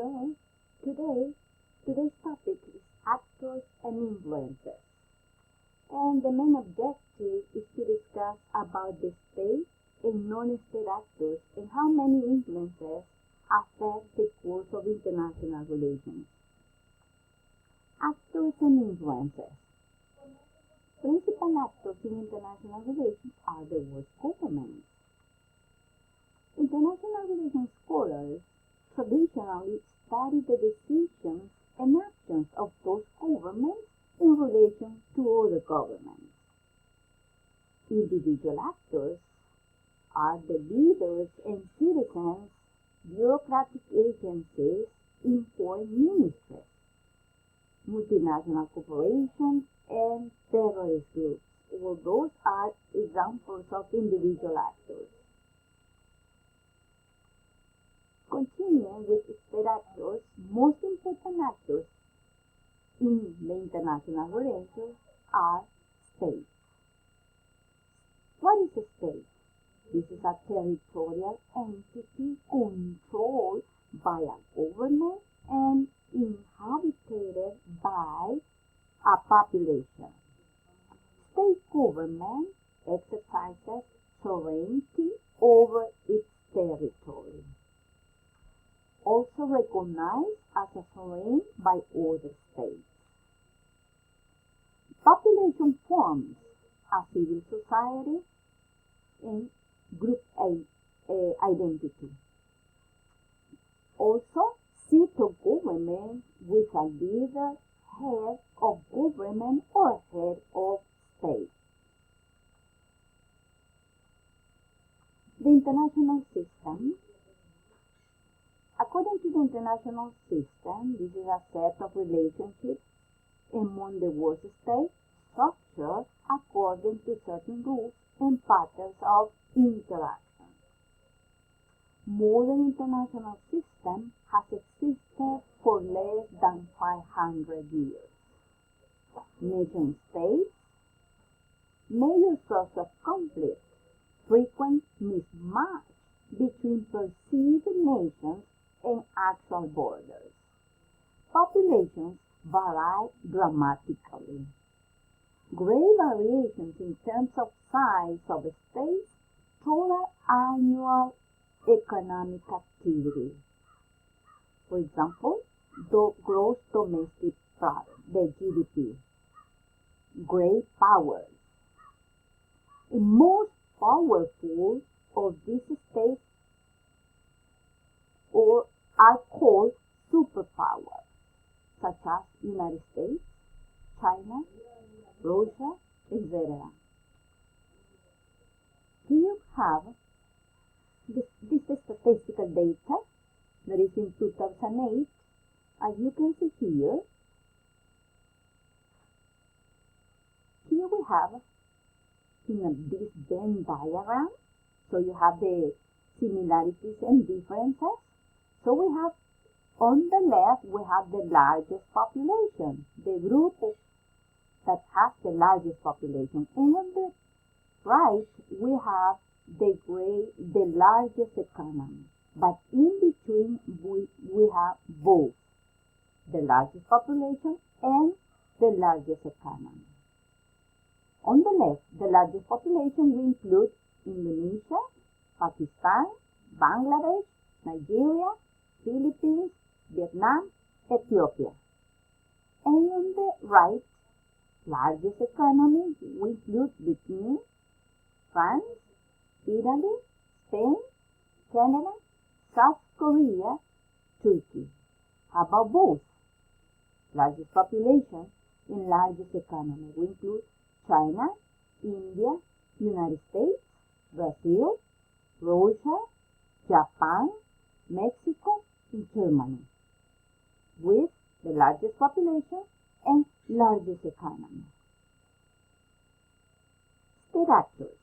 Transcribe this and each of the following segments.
Hello. Today's topic is actors and influencers. And the main objective is to discuss about the state and non-state actors and how many influences affect the course of international relations. Actors and influencers. Principal actors in international relations are the world governments. International relations scholars traditionally study the decisions and actions of those governments in relation to other governments. Individual actors are the leaders and citizens, bureaucratic agencies in foreign ministries, multinational corporations, and terrorist groups. All those are examples of individual actors. Continuing with state actors, most important actors in the international relations are states. What is a state? This is a territorial entity controlled by a government and inhabited by a population. State government exercises sovereignty over its territory, also recognized as a sovereign by other states. Population forms a civil society and group identity. Also, seat of government with a leader, head of government or head of state. The international system. According to the international system, this is a set of relationships among the world states structured according to certain rules and patterns of interaction. Modern international system has existed for less than 500 years. Nation states, major source of conflict, frequent mismatch between perceived nations and actual borders. Populations vary dramatically. Great variations in terms of size of states total annual economic activity. For example, the gross domestic product, the GDP. Great powers. The most powerful of these states are called superpowers, such as United States, China, Russia, etc. Here you have this statistical data that is in 2008. As you can see here we have in this Venn diagram, so you have the similarities and differences. So we have, on the left, we have the largest population, the group that has the largest population. And on the right, we have the largest economy. But in between, we have both the largest population and the largest economy. On the left, the largest population will include Indonesia, Pakistan, Bangladesh, Nigeria, Philippines, Vietnam, Ethiopia. And on the right, largest economy will include Britain, France, Italy, Spain, Canada, South Korea, Turkey. How about both? Largest population and largest economy will include China, India, United States, Brazil, Russia, Japan, Mexico, and Germany, with the largest population and largest economy. State actors.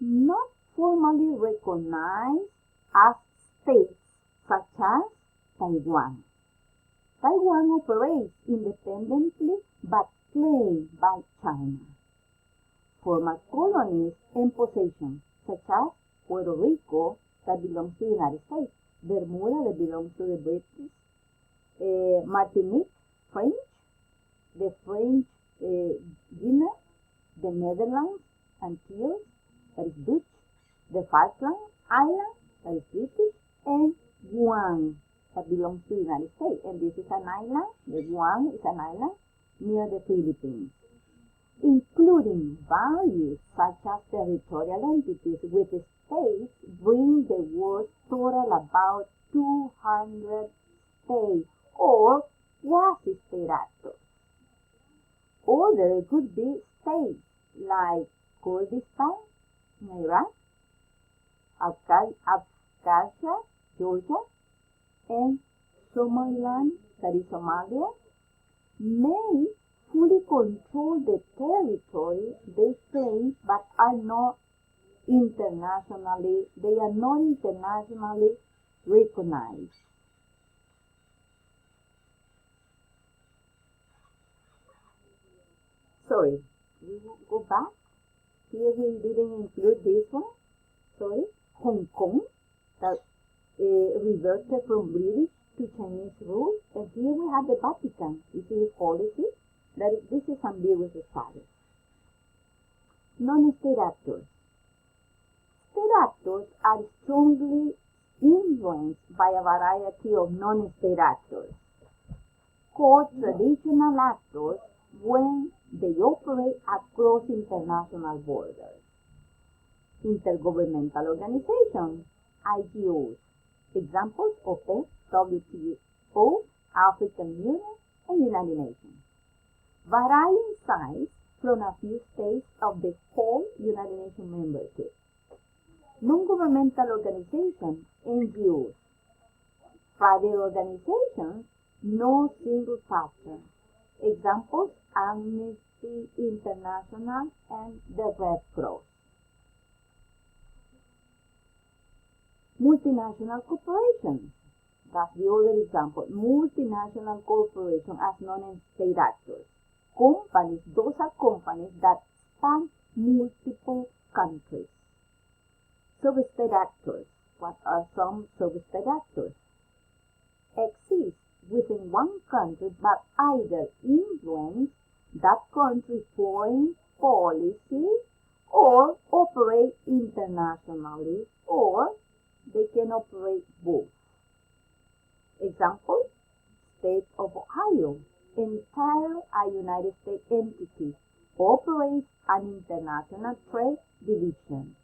Not formally recognized as states, such as Taiwan. Taiwan operates independently but claimed by China. Former colonies and possessions, such as Puerto Rico, that belongs to the United States, Bermuda, that belongs to the British. Martinique, French. The French Guiana, the Netherlands, Antilles, that is Dutch. The Falkland Island, that is British. And Guam, that belongs to the United States. And this is an island. The Guam is an island near the Philippines, including values such as territorial entities with states, bring the world total about 200 states or quasi-state actors. Others could be states like Kurdistan in Iraq, Abkhazia, Georgia, and Somaliland, that is Somalia, may fully control the territory they claim but are not internationally recognized. Sorry, we will go back. Here we didn't include this one. Sorry, Hong Kong, that reverted from British to Chinese rule. And here we have the Vatican. This is a policy. This is ambiguous status. Non-state actors. State actors are strongly influenced by a variety of non-state actors, called traditional actors when they operate across international borders. Intergovernmental organizations, IGOs, examples OPEC, WTO, African Union, and United Nations, vary in size from a few states of the whole United Nations membership. Non-governmental organizations, NGOs, private organizations, no single factor. Examples, Amnesty International and the Red Cross. Multinational corporations, that's the other example. Multinational corporations as non-state actors. Companies, those are companies that span multiple countries. Sub-state actors, what are some sub-state actors? Exist within one country but either influence that country's foreign policy or operate internationally, or they can operate both. Example, State of Ohio, entire a United States entity, operates an international trade division.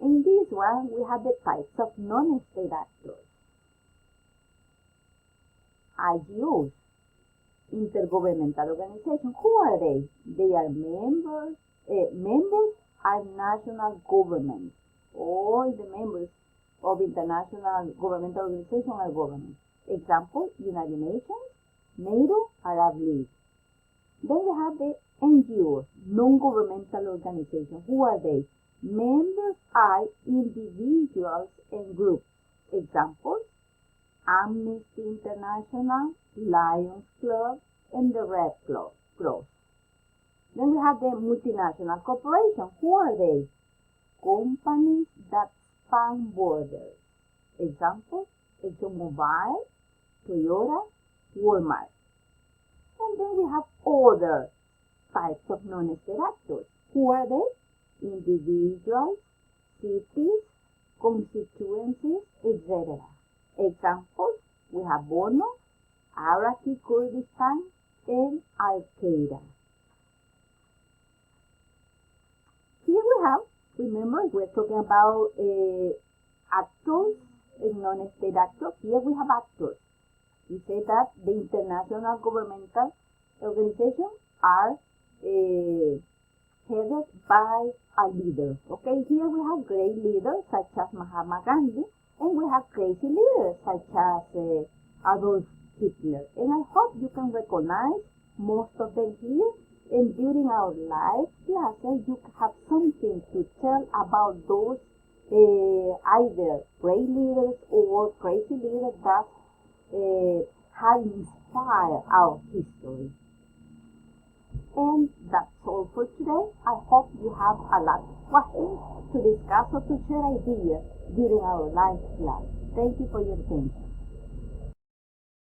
In this one, we have the types of non-state actors. IGOs, intergovernmental organizations. Who are they? They are members are national governments. All the members of international governmental organizations are governments. Example, United Nations, NATO, Arab League. Then we have the NGOs, non-governmental organizations. Who are they? Members are individuals and groups. Examples, Amnesty International, Lions Club, and the Red Cross. Then we have the multinational corporations. Who are they? Companies that span borders. Examples, ExxonMobil, Toyota, Walmart. And then we have other types of non-state actors. Who are they? Individuals, cities, constituencies, etc. Examples, we have Bono, Iraqi Kurdistan, and Al-Qaeda. Here we have, remember, we're talking about actors and non-state actors. Here we have actors. We say that the international governmental organizations are headed by a leader. Okay, here we have great leaders such as Mahatma Gandhi, and we have crazy leaders such as Adolf Hitler. And I hope you can recognize most of them here. And during our live classes, you have something to tell about those either great leaders or crazy leaders that have inspired our history. And that's all for today. I hope you have a lot of questions to discuss or to share ideas during our live class. Thank you for your attention.